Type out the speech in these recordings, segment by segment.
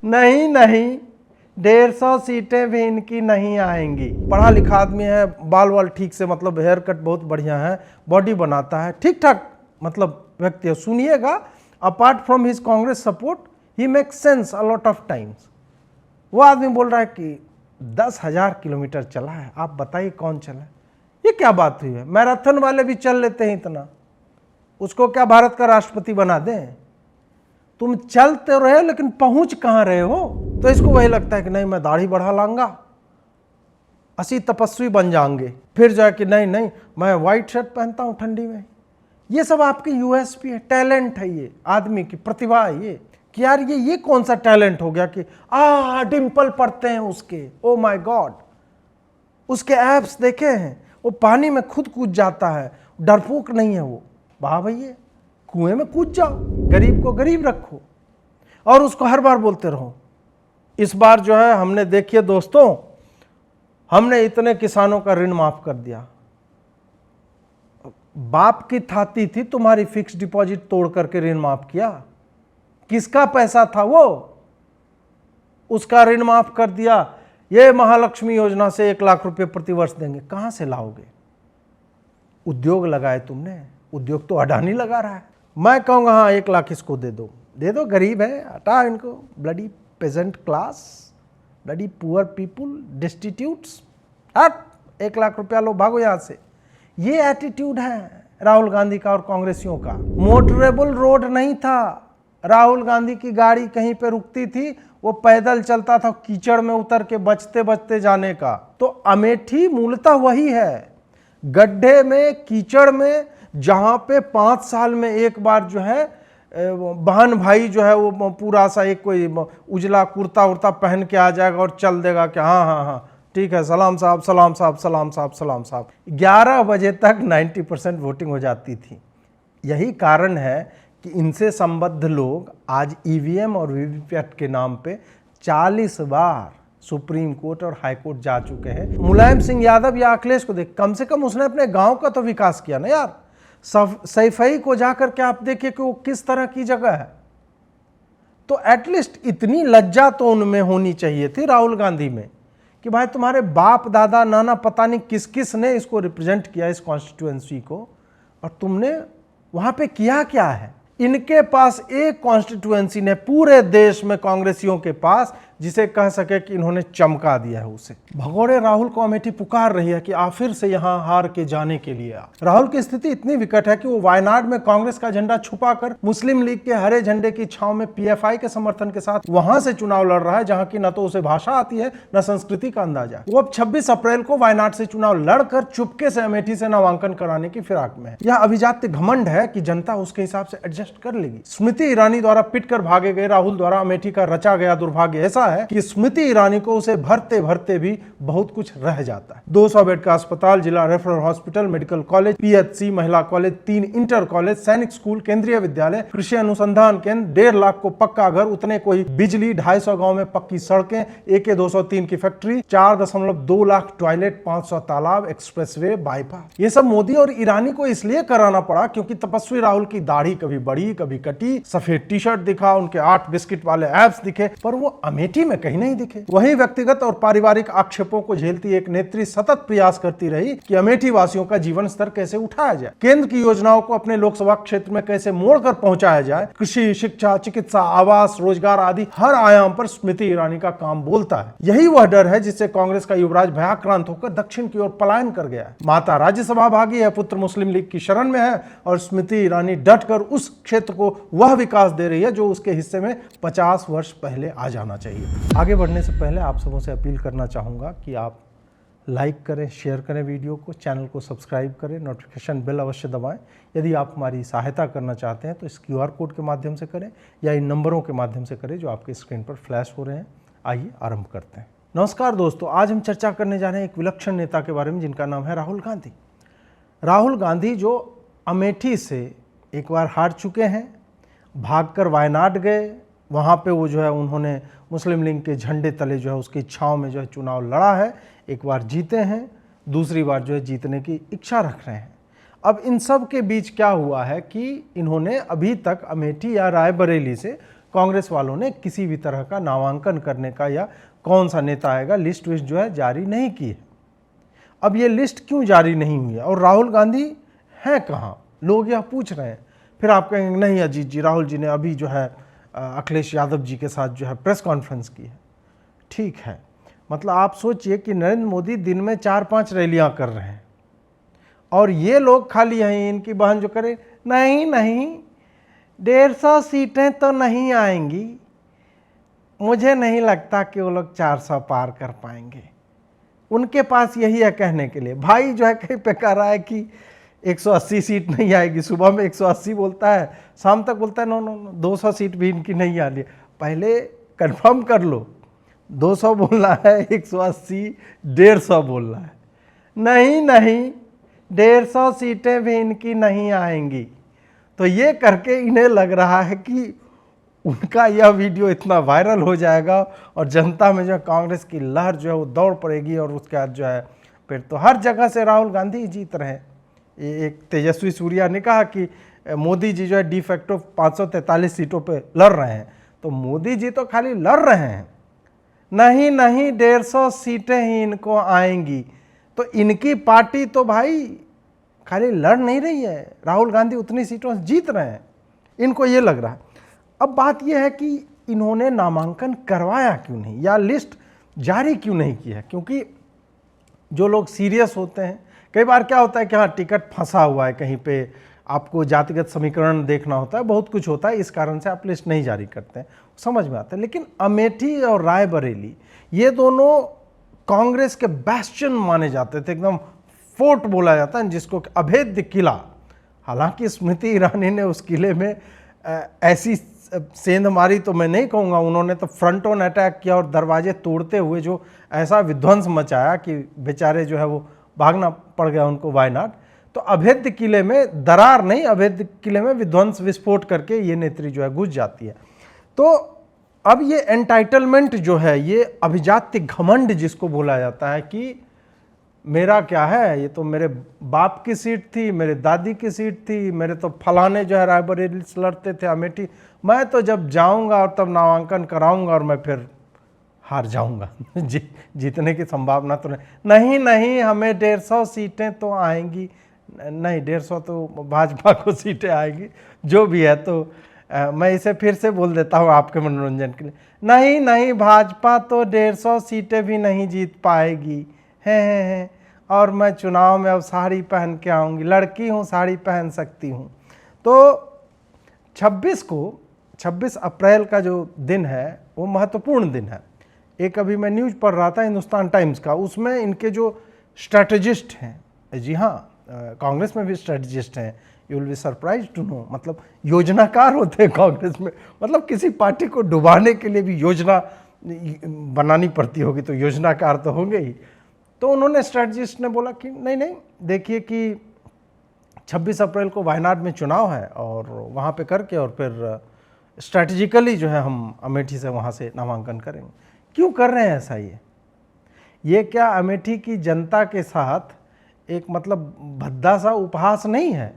नहीं नहीं, 150 सीटें भी इनकी नहीं आएंगी। पढ़ा लिखा आदमी है, बाल वाल ठीक से, मतलब हेयर कट बहुत बढ़िया है, बॉडी बनाता है, ठीक ठाक मतलब व्यक्ति है। सुनिएगा, apart from his Congress support he makes sense a lot of times. वो आदमी बोल रहा है कि 10,000 किलोमीटर चला है, आप बताइए कौन चला है? ये क्या बात हुई है? मैराथन वाले भी चल लेते हैं इतना, उसको क्या भारत का राष्ट्रपति बना दें? तुम चलते रहे लेकिन पहुंच कहां रहे हो? तो इसको वही लगता है कि नहीं, मैं दाढ़ी बढ़ा लाऊंगा, 80 तपस्वी बन जाएंगे, फिर जो है कि नहीं नहीं, मैं व्हाइट शर्ट पहनता हूं ठंडी में। ये सब आपकी यूएसपी है, टैलेंट है, ये आदमी की प्रतिभा है ये, कि यार ये कौन सा टैलेंट हो गया कि डिंपल पड़ते हैं उसके, ओ माय गॉड, उसके एप्स देखे हैं, वो पानी में खुद कूद जाता है, डरपोक नहीं है वो। वाह भैया, कुएं में कूद जाओ, गरीब को गरीब रखो और उसको हर बार बोलते रहो। इस बार जो है हमने, देखिए दोस्तों, हमने इतने किसानों का ऋण माफ कर दिया। बाप की थाती थी तुम्हारी, फिक्स डिपॉजिट तोड़ करके ऋण माफ किया। किसका पैसा था वो? उसका ऋण माफ कर दिया। ये महालक्ष्मी योजना से 1 लाख रुपए प्रति वर्ष देंगे, कहां से लाओगे? उद्योग लगाए तुमने, उद्योग तो अडानी लगा रहा है। मैं कहूंगा हाँ 1 लाख इसको दे दो, गरीब है, हटा इनको, bloody peasant class, bloody poor people, destitutes, हट, 1 लाख रुपया लो, भागो यहां से। ये एटीट्यूड है राहुल गांधी का और कांग्रेसियों का। मोटरेबल रोड नहीं था, राहुल गांधी की गाड़ी कहीं पे रुकती थी, वो पैदल चलता था कीचड़ में उतर के बचते बचते जाने का। तो अमेठी मूलतः वही है, गड्ढे में, कीचड़ में, जहां पे 5 साल में एक बार जो है बहन भाई जो है वो पूरा सा एक कोई उजला कुर्ता उर्ता पहन के आ जाएगा और चल देगा कि हाँ हाँ हाँ ठीक है, सलाम साहब, सलाम साहब, सलाम साहब, सलाम साहब। 11 बजे तक 90% वोटिंग हो जाती थी। यही कारण है कि इनसे संबद्ध लोग आज ईवीएम और वीवीपैट के नाम पे 40 बार सुप्रीम कोर्ट और हाई कोर्ट जा चुके हैं। मुलायम सिंह यादव या अखिलेश को देख, कम से कम उसने अपने गांव का तो विकास किया ना यार। सैफई को जाकर के आप देखिए कि वो किस तरह की जगह है। तो एटलीस्ट इतनी लज्जा तो उनमें होनी चाहिए थी, राहुल गांधी में, कि भाई तुम्हारे बाप दादा नाना पता नहीं किस किस ने इसको रिप्रेजेंट किया, इस कॉन्स्टिट्यूएंसी को, और तुमने वहां पे किया क्या है? इनके पास एक कॉन्स्टिट्यूएंसी ने पूरे देश में कांग्रेसियों के पास जिसे कह सके कि इन्होंने चमका दिया है उसे। भगोड़े राहुल को अमेठी पुकार रही है कि आप फिर से यहां हार के जाने के लिए। राहुल की स्थिति इतनी विकट है कि वो वायनाड में कांग्रेस का झंडा छुपाकर मुस्लिम लीग के हरे झंडे की छांव में पीएफआई के समर्थन के साथ वहां से चुनाव लड़ रहा है, जहां की न तो उसे भाषा आती है न संस्कृति का अंदाजा। वो अब 26 अप्रैल को वायनाड से चुनाव लड़कर चुपके से अमेठी से नामांकन कराने की फिराक में है। यह अभिजात्य घमंड है कि जनता उसके हिसाब से एडजस्ट कर लेगी। स्मृति ईरानी द्वारा पिटकर भागे गए राहुल द्वारा अमेठी का रचा गया दुर्भाग्य ऐसा है कि स्मृति ईरानी को उसे भरते भरते भी बहुत कुछ रह जाता है। 200 बेड का अस्पताल, जिला referral hospital, medical college, PHC, महिला कॉलेज, 3 इंटर कॉलेज, सैनिक स्कूल, केंद्रीय विद्यालय, कृषि अनुसंधान केंद्र, 1.5 लाख को पक्का घर, उतने कोई बिजली, 250 गांव में पक्की सड़कें, AK-203 की फैक्ट्री, 4.2 लाख टॉयलेट, 500 तालाब, एक्सप्रेसवे, बाईपास। ये सब मोदी और ईरानी को इसलिए कराना पड़ा क्योंकि तपस्वी राहुल की दाढ़ी कभी बढ़ी कभी कटी, सफेद टी शर्ट दिखा, उनके 8 बिस्किट वाले एब्स दिखे, पर वो अमेठी में कहीं नहीं दिखे। वही व्यक्तिगत और पारिवारिक आक्षेपों को झेलती एक नेत्री सतत प्रयास करती रही कि अमेठी वासियों का जीवन स्तर कैसे उठाया जाए, केंद्र की योजनाओं को अपने लोकसभा क्षेत्र में कैसे मोड़कर पहुंचाया जाए। कृषि, शिक्षा, चिकित्सा, आवास, रोजगार आदि हर आयाम पर स्मृति ईरानी का काम बोलता है। यही वह डर है जिससे कांग्रेस का युवराज भयाक्रांत होकर दक्षिण की ओर पलायन कर गया है। माता राज्यसभा भागी है, पुत्र मुस्लिम लीग की शरण में है और स्मृति ईरानी डटकर उस क्षेत्र को वह विकास दे रही है जो उसके हिस्से में 50 वर्ष पहले आ जाना चाहिए। आगे बढ़ने से पहले आप सबों से अपील करना चाहूँगा कि आप लाइक करें, शेयर करें वीडियो को, चैनल को सब्सक्राइब करें, नोटिफिकेशन बेल अवश्य दबाएं। यदि आप हमारी सहायता करना चाहते हैं तो इस QR कोड के माध्यम से करें या इन नंबरों के माध्यम से करें जो आपके स्क्रीन पर फ्लैश हो रहे हैं। आइए आरंभ करते हैं। नमस्कार दोस्तों, आज हम चर्चा करने जा रहे हैं एक विलक्षण नेता के बारे में जिनका नाम है राहुल गांधी। राहुल गांधी जो अमेठी से एक बार हार चुके हैं, भागकर वायनाड गए, वहाँ पे वो जो है उन्होंने मुस्लिम लीग के झंडे तले जो है उसकी छाँव में जो है चुनाव लड़ा है, एक बार जीते हैं, दूसरी बार जो है जीतने की इच्छा रख रहे हैं। अब इन सब के बीच क्या हुआ है कि इन्होंने अभी तक अमेठी या रायबरेली से कांग्रेस वालों ने किसी भी तरह का नामांकन करने का या कौन सा नेता आएगा लिस्ट विस्ट जो है जारी नहीं की है। अब ये लिस्ट क्यों जारी नहीं हुई है और राहुल गांधी हैं कहाँ, लोग यह पूछ रहे हैं। फिर आप कहेंगे नहीं अजीत जी, राहुल जी ने अभी जो है अखिलेश यादव जी के साथ जो है प्रेस कॉन्फ्रेंस की है। ठीक है, मतलब आप सोचिए कि नरेंद्र मोदी दिन में 4-5 रैलियां कर रहे हैं और ये लोग खाली हैं, इनकी बहन जो करे नहीं नहीं 150 सीटें तो नहीं आएंगी, मुझे नहीं लगता कि वो लोग 400 पार कर पाएंगे। उनके पास यही है कहने के लिए। भाई जो है कहीं पे कह रहा है कि 180 सीट नहीं आएगी, सुबह में 180 बोलता है, शाम तक बोलता है नो नो नो 200 सीट भी इनकी नहीं आ रही है। पहले कंफर्म कर लो, 200 बोलना है, 180, 150 बोलना है। नहीं नहीं 150 सीटें भी इनकी नहीं आएंगी। तो ये करके इन्हें लग रहा है कि उनका यह वीडियो इतना वायरल हो जाएगा और जनता में जो है कांग्रेस की लहर जो है वो दौड़ पड़ेगी और उसके बाद जो है फिर तो हर जगह से राहुल गांधी जीत रहे हैं। एक तेजस्वी सूर्या ने कहा कि मोदी जी जो है डी फैक्टो 543 सीटों पे लड़ रहे हैं, तो मोदी जी तो खाली लड़ रहे हैं, नहीं नहीं 150 सीटें ही इनको आएंगी। तो इनकी पार्टी तो भाई खाली लड़ नहीं रही है, राहुल गांधी उतनी सीटों से जीत रहे हैं, इनको ये लग रहा है। अब बात यह है कि इन्होंने नामांकन करवाया क्यों नहीं या लिस्ट जारी क्यों नहीं की है, क्योंकि जो लोग सीरियस होते हैं, कई बार क्या होता है कि हाँ टिकट फंसा हुआ है कहीं पे, आपको जातिगत समीकरण देखना होता है, बहुत कुछ होता है, इस कारण से आप लिस्ट नहीं जारी करते हैं, समझ में आता है। लेकिन अमेठी और रायबरेली ये दोनों कांग्रेस के बेस्टियन माने जाते थे, एकदम फोर्ट बोला जाता है जिसको, अभेद्य किला। हालांकि स्मृति ईरानी ने उस किले में ऐसी सेंध मारी तो मैं नहीं कहूँगा, उन्होंने तो फ्रंट ऑन अटैक किया और दरवाजे तोड़ते हुए जो ऐसा विध्वंस मचाया कि बेचारे जो है वो भागना पड़ गया उनको वायनाड। तो अभेद्य किले में दरार नहीं, अभेद्य किले में विध्वंस विस्फोट करके ये नेत्री जो है घुस जाती है। तो अब ये एंटाइटलमेंट जो है, ये अभिजात्य घमंड जिसको बोला जाता है कि मेरा क्या है, ये तो मेरे बाप की सीट थी, मेरे दादी की सीट थी, मेरे तो फलाने जो है रायबरेली से लड़ते थे, अमेठी, मैं तो जब जाऊंगा और तब नामांकन कराऊंगा और मैं फिर हार जाऊंगा जीतने की संभावना तो नहीं नहीं हमें 150 सीटें तो आएंगी, नहीं 150 तो भाजपा को सीटें आएंगी, जो भी है। तो मैं इसे फिर से बोल देता हूँ आपके मनोरंजन के लिए, नहीं नहीं भाजपा तो 150 सीटें भी नहीं जीत पाएगी हैं, और मैं चुनाव में अब साड़ी पहन के आऊँगी, लड़की हूँ साड़ी पहन सकती हूँ। तो 26 अप्रैल का जो दिन है वो महत्वपूर्ण दिन है। एक अभी मैं न्यूज़ पढ़ रहा था हिंदुस्तान टाइम्स का, उसमें इनके जो स्ट्रैटेजिस्ट हैं, जी हाँ कांग्रेस में भी स्ट्रैटेजिस्ट हैं, you will be surprise to know, मतलब योजनाकार होते हैं कांग्रेस में, मतलब किसी पार्टी को डुबाने के लिए भी योजना बनानी पड़ती होगी, तो योजनाकार तो होंगे ही। तो उन्होंने स्ट्रैटेजिस्ट ने बोला कि नहीं नहीं देखिए कि 26 अप्रैल को वायनाड में चुनाव है और वहाँ पे करके और फिर स्ट्रैटेजिकली जो है हम अमेठी से वहाँ से नामांकन करेंगे। क्यों कर रहे हैं ऐसा? ये क्या अमेठी की जनता के साथ एक मतलब भद्दा सा उपहास नहीं है?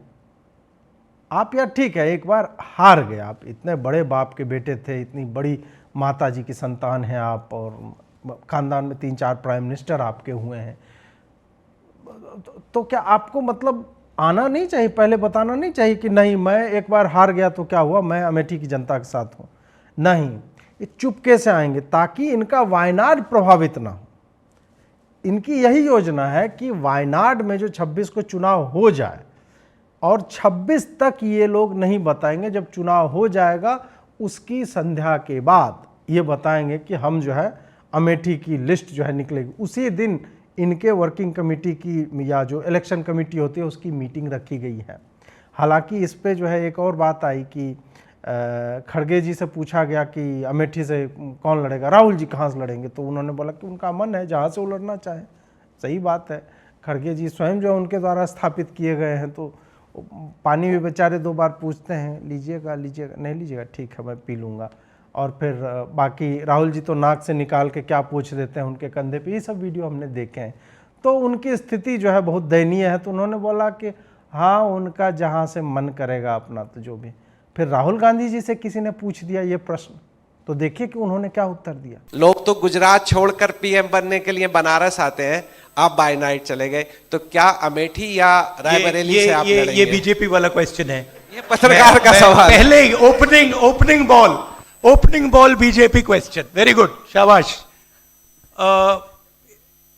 आप यार ठीक है एक बार हार गए, आप इतने बड़े बाप के बेटे थे, इतनी बड़ी माता जी की संतान हैं आप, और खानदान में 3-4 प्राइम मिनिस्टर आपके हुए हैं, तो क्या आपको मतलब आना नहीं चाहिए, पहले बताना नहीं चाहिए कि नहीं मैं एक बार हार गया तो क्या हुआ, मैं अमेठी की जनता के साथ हूँ? नहीं, ये चुपके से आएंगे ताकि इनका वायनाड प्रभावित ना हो। इनकी यही योजना है कि वायनाड में जो 26 को चुनाव हो जाए, और 26 तक ये लोग नहीं बताएंगे, जब चुनाव हो जाएगा उसकी संध्या के बाद ये बताएंगे कि हम जो है अमेठी की लिस्ट जो है निकलेगी। उसी दिन इनके वर्किंग कमेटी की या जो इलेक्शन कमेटी होती है उसकी मीटिंग रखी गई है। हालांकि इस पे जो है एक और बात आई कि खड़गे जी से पूछा गया कि अमेठी से कौन लड़ेगा, राहुल जी कहाँ से लड़ेंगे, तो उन्होंने बोला कि उनका मन है जहाँ से वो लड़ना चाहे। सही बात है, खड़गे जी स्वयं जो उनके द्वारा स्थापित किए गए हैं, तो पानी भी बेचारे 2 बार पूछते हैं, लीजिएगा लीजिएगा, नहीं लीजिएगा ठीक है मैं पी लूँगा, और फिर बाकी राहुल जी तो नाक से निकाल के क्या पूछ देते हैं उनके कंधे पे, ये सब वीडियो हमने देखे हैं। तो उनकी स्थिति जो है बहुत दयनीय है। तो उन्होंने बोला कि हाँ उनका जहाँ से मन करेगा अपना तो जो भी, फिर राहुल गांधी जी से किसी ने पूछ दिया ये प्रश्न, तो देखिए कि उन्होंने क्या उत्तर दिया। लोग तो गुजरात छोड़कर पीएम बनने के लिए बनारस आते हैं, आप बाय नाइट चले गए, तो क्या अमेठी या रायबरेली से आप लड़ेंगे? ये बीजेपी वाला क्वेश्चन है, ये पत्रकार का सवाल। पहले ही opening ball BJP question, very good, शाबाश।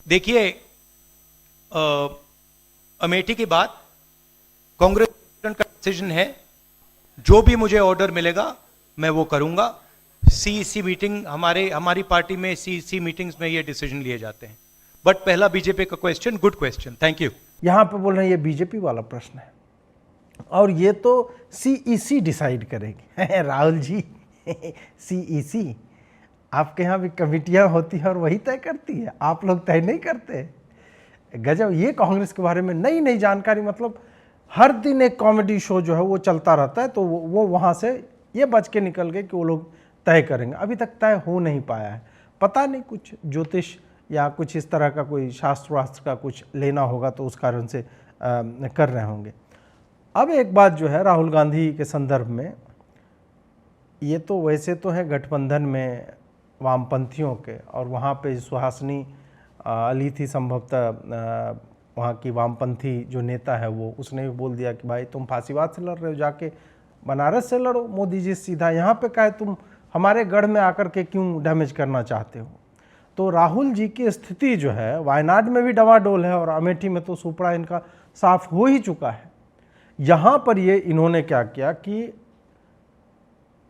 देखिए, अमेठी की बात कांग्रेस का डिसीजन है, जो भी मुझे ऑर्डर मिलेगा मैं वो करूंगा। सीईसी मीटिंग, हमारी पार्टी में सीईसी मीटिंग्स में ये डिसीजन लिए जाते हैं। बट पहला बीजेपी का question, good question, thank you. यहां पे बोल रहे हैं ये बीजेपी वाला प्रश्न है और ये तो सीईसी डिसाइड करेगी। राहुल जी, सीईसी, आपके यहाँ भी कमिटियां होती है और वही तय करती है, आप लोग तय नहीं करते। गजब, ये कांग्रेस के बारे में नई नई जानकारी, मतलब हर दिन एक कॉमेडी शो जो है वो चलता रहता है, तो वो वहाँ से ये बच के निकल गए कि वो लोग तय करेंगे। अभी तक तय हो नहीं पाया है, पता नहीं कुछ ज्योतिष या कुछ इस तरह का कोई शास्त्र वास्त्र का कुछ लेना होगा तो उस कारण से कर रहे होंगे। अब एक बात जो है राहुल गांधी के संदर्भ में, ये तो वैसे तो है गठबंधन में वामपंथियों के, और वहाँ पे सुहासिनी अली थी संभवतः वहाँ की वामपंथी जो नेता है वो, उसने भी बोल दिया कि भाई तुम फांसीवाद से लड़ रहे हो, जाके बनारस से लड़ो मोदी जी सीधा, यहाँ पे क्या है, तुम हमारे गढ़ में आकर के क्यों डैमेज करना चाहते हो। तो राहुल जी की स्थिति जो है वायनाड में भी डवाडोल है और अमेठी में तो सुपड़ा इनका साफ हो ही चुका है। यहाँ पर ये इन्होंने क्या किया कि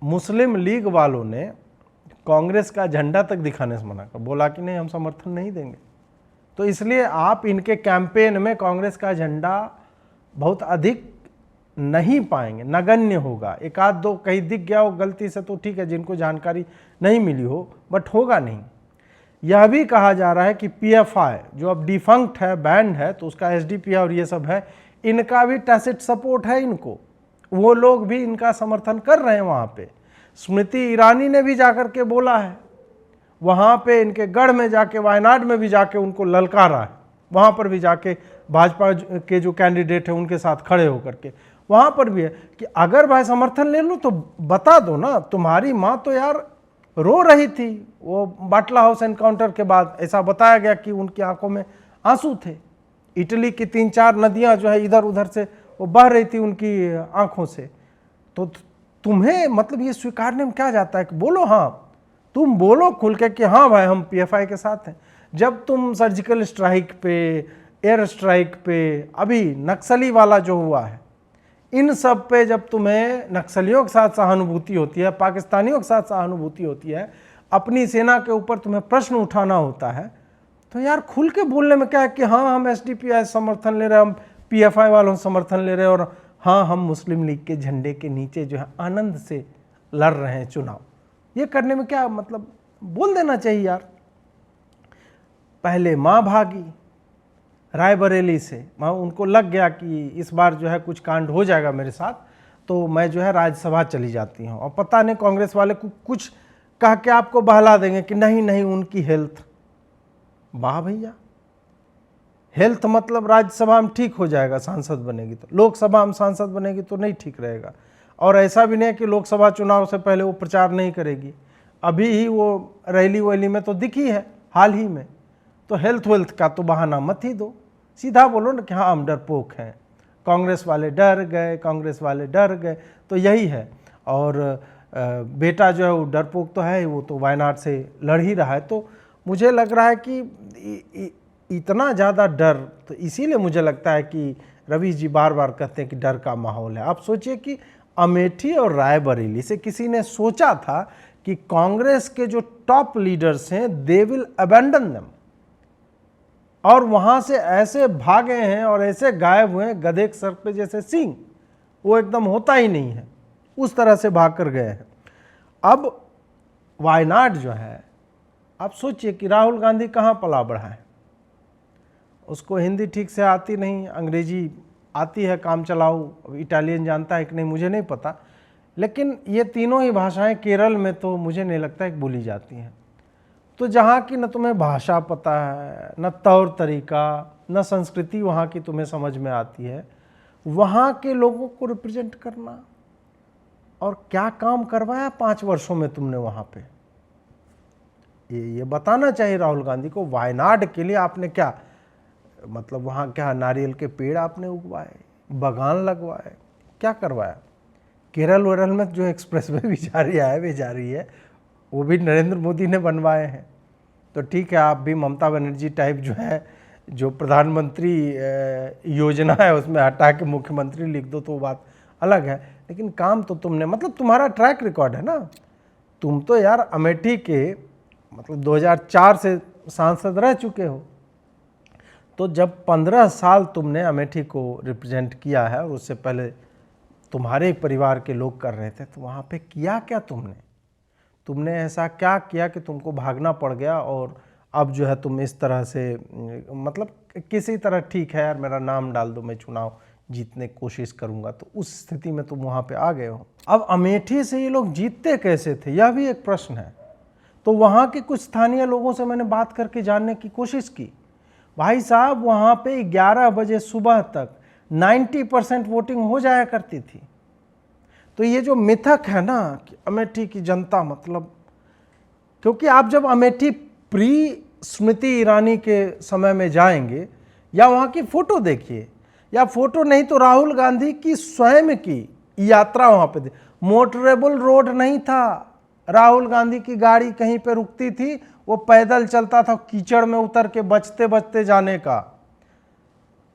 मुस्लिम लीग वालों ने कांग्रेस का झंडा तक दिखाने से मना कर, बोला कि नहीं हम समर्थन नहीं देंगे। तो इसलिए आप इनके कैंपेन में कांग्रेस का झंडा बहुत अधिक नहीं पाएंगे, नगण्य होगा। एक आध दो कहीं दिख गया हो गलती से तो ठीक है, जिनको जानकारी नहीं मिली हो, बट होगा नहीं। यह भी कहा जा रहा है कि पीएफआई जो अब डिफंक्ट है, बैंड है, तो उसका एसडीपी और ये सब है, इनका भी टैसिट सपोर्ट है इनको, वो लोग भी इनका समर्थन कर रहे हैं। वहाँ पे स्मृति ईरानी ने भी जाकर के बोला है, वहाँ पे इनके गढ़ में जाके, वायनाड में भी जाके उनको ललकारा है, वहाँ पर भी जाके भाजपा के जो कैंडिडेट है उनके साथ खड़े होकर के वहाँ पर भी है कि अगर भाई समर्थन ले लो तो बता दो ना, तुम्हारी माँ तो यार रो रही थी वो बाटला हाउस एनकाउंटर के बाद, ऐसा बताया गया कि उनकी आंखों में आंसू थे। इटली की 3-4 नदियाँ जो है इधर उधर से वो बह रही थी उनकी आंखों से। तो तुम्हें मतलब ये स्वीकारने में क्या जाता है कि बोलो, हाँ तुम बोलो खुल के कि हाँ भाई हम पीएफआई के साथ हैं। जब तुम सर्जिकल स्ट्राइक पे, एयर स्ट्राइक पे, अभी नक्सली वाला जो हुआ है, इन सब पे जब तुम्हें नक्सलियों के साथ सहानुभूति होती है, पाकिस्तानियों के साथ सहानुभूति होती है, अपनी सेना के ऊपर तुम्हें प्रश्न उठाना होता है, तो यार खुल के बोलने में क्या है कि हाँ हम एसडीपीआई समर्थन ले रहे हैं, हम पीएफआई वालों से समर्थन ले रहे हैं, और हाँ हम मुस्लिम लीग के झंडे के नीचे जो है आनंद से लड़ रहे हैं चुनाव। ये करने में क्या मतलब, बोल देना चाहिए यार। पहले माँ भागी रायबरेली से, माँ उनको लग गया कि इस बार जो है कुछ कांड हो जाएगा मेरे साथ, तो मैं जो है राज्यसभा चली जाती हूँ, और पता नहीं कांग्रेस वाले कुछ कह के आपको बहला देंगे कि नहीं नहीं उनकी हेल्थ। वाह भैया, हेल्थ मतलब राज्यसभा में ठीक हो जाएगा सांसद बनेगी, तो लोकसभा में सांसद बनेगी तो नहीं ठीक रहेगा। और ऐसा भी नहीं है कि लोकसभा चुनाव से पहले वो प्रचार नहीं करेगी, अभी ही वो रैली वैली में तो दिखी है हाल ही में। तो हेल्थ वेल्थ का तो बहाना मत ही दो, सीधा बोलो ना कि हाँ हम डरपोक हैं, कांग्रेस वाले डर गए, कांग्रेस वाले डर गए, तो यही है। और बेटा जो है वो डरपोक तो है, वो तो वायनाड से लड़ ही रहा है। तो मुझे लग रहा है कि इतना ज़्यादा डर, तो इसीलिए मुझे लगता है कि रवि जी बार बार कहते हैं कि डर का माहौल है। आप सोचिए कि अमेठी और रायबरेली से किसी ने सोचा था कि कांग्रेस के जो टॉप लीडर्स हैं दे विल अबैंडन देम, और वहाँ से ऐसे भागे हैं और ऐसे गायब हुए हैं गधे के सर पे जैसे सींग, वो एकदम होता ही नहीं है, उस तरह से भाग कर गए हैं। अब वायनाड जो है, आप सोचिए कि राहुल गांधी कहाँ पला बढ़ा है, उसको हिंदी ठीक से आती नहीं, अंग्रेजी आती है काम चलाऊ, इटालियन जानता है कि नहीं मुझे नहीं पता, लेकिन ये तीनों ही भाषाएं केरल में तो मुझे नहीं लगता है बोली जाती हैं। तो जहाँ की न तुम्हें भाषा पता है, न तौर तरीका, न संस्कृति वहाँ की तुम्हें समझ में आती है, वहाँ के लोगों को रिप्रेजेंट करना और क्या काम करवाया 5 वर्षों में तुमने वहां पे? ये बताना चाहिए राहुल गांधी को। वायनाड के लिए आपने क्या, मतलब वहाँ क्या नारियल के पेड़ आपने उगवाए, बागान लगवाए, क्या करवाया? केरल वेरल में जो एक्सप्रेसवे भी जा रही है वो भी नरेंद्र मोदी ने बनवाए हैं। तो ठीक है, आप भी ममता बनर्जी टाइप जो है, जो प्रधानमंत्री योजना है उसमें हटा के मुख्यमंत्री लिख दो तो वो बात अलग है, लेकिन काम तो तुमने, मतलब तुम्हारा ट्रैक रिकॉर्ड है ना। तुम तो यार अमेठी के मतलब 2004 से सांसद रह चुके हो, तो जब 15 साल तुमने अमेठी को रिप्रेजेंट किया है और उससे पहले तुम्हारे परिवार के लोग कर रहे थे, तो वहाँ पे किया क्या तुमने ऐसा क्या किया कि तुमको भागना पड़ गया और अब जो है तुम इस तरह से, मतलब किसी तरह ठीक है यार मेरा नाम डाल दो, मैं चुनाव जीतने की कोशिश करूंगा, तो उस स्थिति में तुम वहाँ पे आ गए हो। अब अमेठी से ये लोग जीतते कैसे थे, यह भी एक प्रश्न है। तो वहाँ के कुछ स्थानीय लोगों से मैंने बात करके जानने की कोशिश की। भाई साहब वहाँ पे 11 बजे सुबह तक 90% वोटिंग हो जाया करती थी। तो ये जो मिथक है ना कि अमेठी की जनता, मतलब क्योंकि आप जब अमेठी प्री स्मृति ईरानी के समय में जाएंगे या वहाँ की फ़ोटो देखिए, या फोटो नहीं तो राहुल गांधी की स्वयं की यात्रा वहाँ पे, मोटरेबल रोड नहीं था, राहुल गांधी की गाड़ी कहीं पे रुकती थी, वो पैदल चलता था कीचड़ में उतर के बचते बचते जाने का।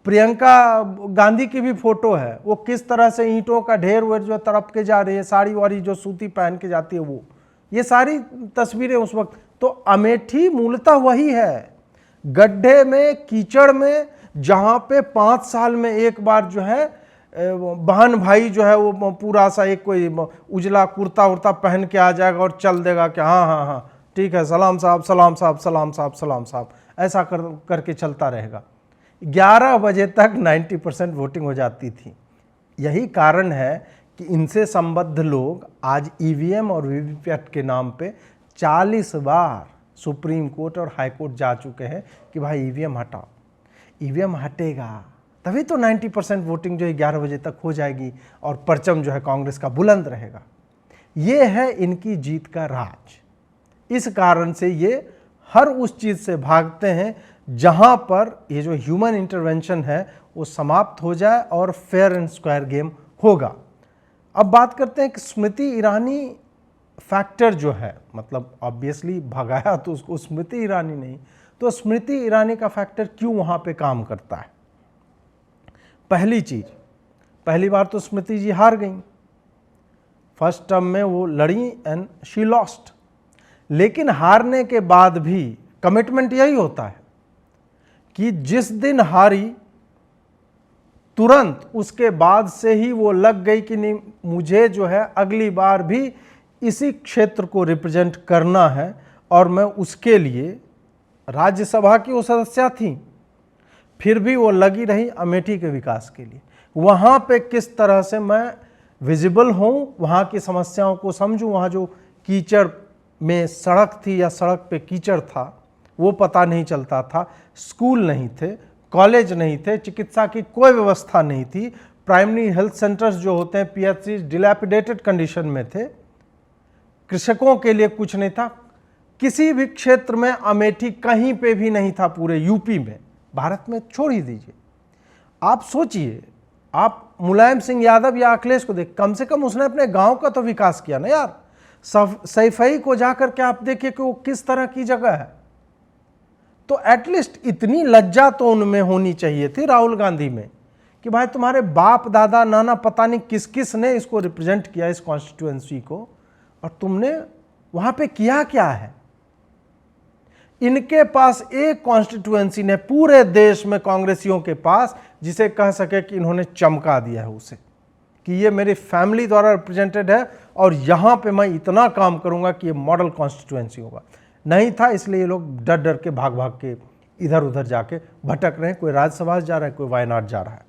प्रियंका गांधी की भी फोटो है, वो किस तरह से ईंटों का ढेर वेर जो तड़प के जा रही है, साड़ी वाड़ी जो सूती पहन के जाती है, वो ये सारी तस्वीरें उस वक्त। तो अमेठी मूलतः वही है, गड्ढे में कीचड़ में, जहाँ पे 5 साल में एक बार जो है बहन भाई जो है वो पूरा सा एक कोई उजला कुर्ता उर्ता पहन के आ जाएगा और चल देगा कि हाँ हाँ हाँ ठीक है, सलाम साहब सलाम साहब सलाम साहब सलाम साहब, ऐसा करके चलता रहेगा। 11 बजे तक 90% वोटिंग हो जाती थी। यही कारण है कि इनसे संबद्ध लोग आज ईवीएम और वीवीपैट के नाम पे 40 बार सुप्रीम कोर्ट और हाई कोर्ट जा चुके हैं कि भाई ईवीएम हटाओ। ईवीएम हटेगा तभी तो 90% वोटिंग जो है 11 बजे तक हो जाएगी और परचम जो है कांग्रेस का बुलंद रहेगा। ये है इनकी जीत का राज। इस कारण से ये हर उस चीज़ से भागते हैं जहां पर ये जो ह्यूमन इंटरवेंशन है वो समाप्त हो जाए और फेयर एंड स्क्वायर गेम होगा। अब बात करते हैं कि स्मृति ईरानी फैक्टर जो है, मतलब ऑब्वियसली भगाया तो उसको स्मृति ईरानी नहीं, तो स्मृति ईरानी का फैक्टर क्यों वहां पे काम करता है? पहली चीज, पहली बार तो स्मृति जी हार गई, फर्स्ट टर्म में वो लड़ी एंड शी लॉस्ट। लेकिन हारने के बाद भी कमिटमेंट यही होता है कि जिस दिन हारी तुरंत उसके बाद से ही वो लग गई कि नहीं, मुझे जो है अगली बार भी इसी क्षेत्र को रिप्रेजेंट करना है और मैं उसके लिए, राज्यसभा की वो सदस्या थी, फिर भी वो लगी रही अमेठी के विकास के लिए। वहाँ पे किस तरह से मैं विजिबल हूँ, वहाँ की समस्याओं को समझूँ। वहाँ जो कीचड़ में सड़क थी या सड़क पे कीचड़ था वो पता नहीं चलता था, स्कूल नहीं थे, कॉलेज नहीं थे, चिकित्सा की कोई व्यवस्था नहीं थी, प्राइमरी हेल्थ सेंटर्स जो होते हैं पीएचसी डिलैपिडेटेड कंडीशन में थे, कृषकों के लिए कुछ नहीं था, किसी भी क्षेत्र में अमेठी कहीं पे भी नहीं था पूरे यूपी में, भारत में छोड़ ही दीजिए। आप सोचिए, आप मुलायम सिंह यादव या अखिलेश को देख, कम से कम उसने अपने गांव का तो विकास किया ना यार। सैफई को जाकर के आप देखिए कि वो किस तरह की जगह है। तो एटलीस्ट इतनी लज्जा तो उनमें होनी चाहिए थी, राहुल गांधी में, कि भाई तुम्हारे बाप दादा नाना पता नहीं किस किस ने इसको रिप्रेजेंट किया, इस कॉन्स्टिट्यूएंसी को, और तुमने वहां पे किया क्या है। इनके पास एक कॉन्स्टिट्यूएंसी ने पूरे देश में कांग्रेसियों के पास जिसे कह सके कि इन्होंने चमका दिया है उसे, कि ये मेरी फैमिली द्वारा रिप्रेजेंटेड है और यहां पे मैं इतना काम करूंगा कि ये मॉडल कॉन्स्टिट्यूएंसी होगा। नहीं था, इसलिए ये लोग डर डर के भाग भाग के इधर उधर जाके भटक रहे हैं। कोई राज्यसभा जा रहा है, कोई वायनाड जा रहा है।